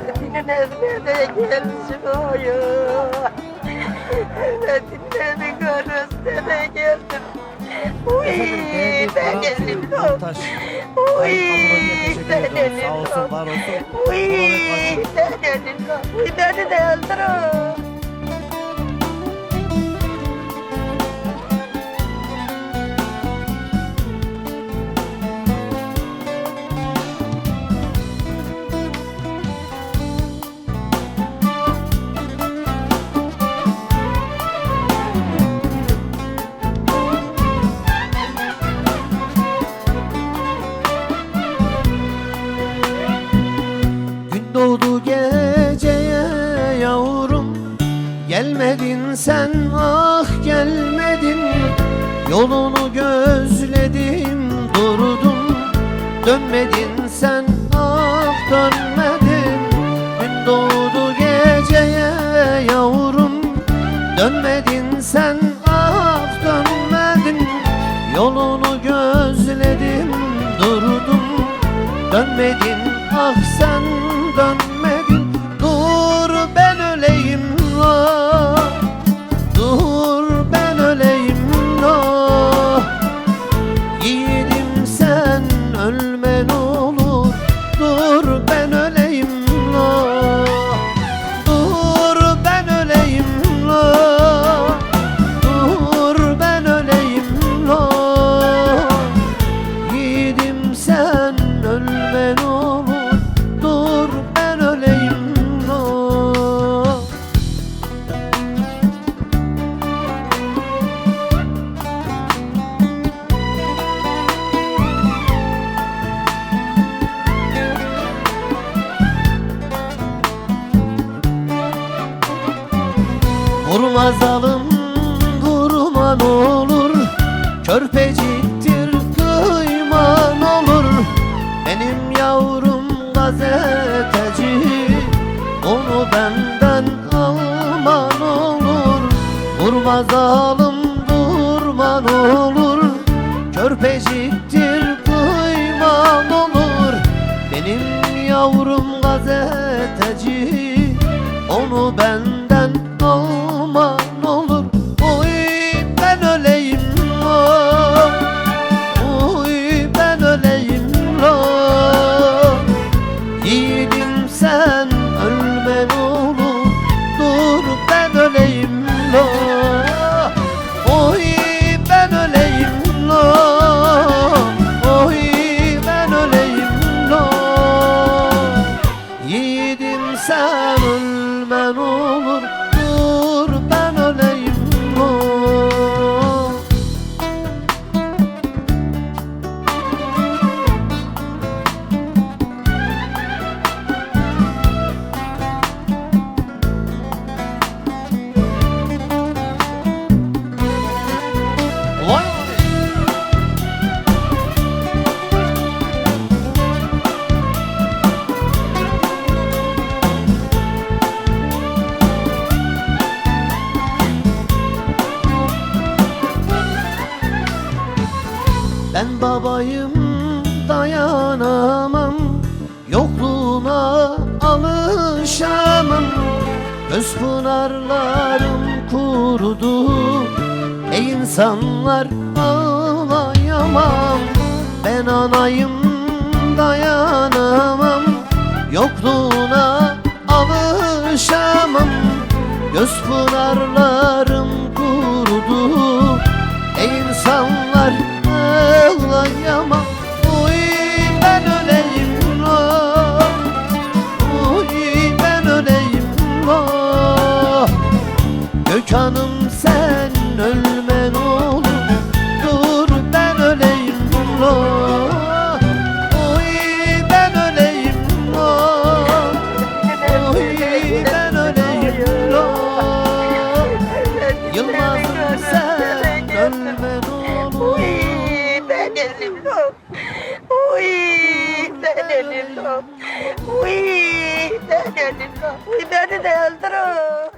Metin'in evine de gelmişim oyun. Metin'in evinin önüne geldim. Uy, ben elim yok. Uy, ben elim yok. Uy, ben elim yok. Uy, beni de öldürün. Doğdu geceye yavrum, gelmedin sen ah gelmedin. Yolunu gözledim durdum, dönmedin sen ah dönmedin. Gün doğdu geceye yavrum, dönmedin sen ah dönmedin. Yolunu gözledim durdum, dönmedin ah sen dönmedin. Dur ben öleyim la, dur ben öleyim la. Yiğidim sen ölme ne olur, dur ben öleyim la. Dur ben öleyim la, dur ben öleyim la. Yiğidim sen ölme ne olur, dur ben öleyim la. Vurma zalim vurma ne olur, körpeciktir kıyma ne olur. Benim yavrum gazeteci, onu benden alma ne olur. Vurma zalim vurma ne olur, körpeciktir kıyma ne olur. Benim yavrum gazeteci, onu benden alma ne olur. Oy ben öleyim la, oy ben öleyim la. Yiğidim sen ölme ne olur, dur ben öleyim la. Oy ben öleyim la, oy ben öleyim la. Yiğidim sen ölme ne olur, dur ben öleyim la. Vay! Ben babayım dayanamam, yokluğuna alışamam. Göz pınarlarım kurudu, ey insanlar ağlayamam. Ben anayım dayanamam, yokluğuna alışamam. Göz pınarlarım kurudu, ey insanlar ağlayamam. Uy ben öleyim la, uy ben öleyim la. Gökhan'ım sen ölme ne olur, dur ben öleyim la. Uy ben öleyim la, uy ben öleyim la. Yılmaz'ım sen ölme ne olur. Uy, ben elim yok. Uy, ben elim yok. Uy, ben elim yok. Uy, beni de öldürün.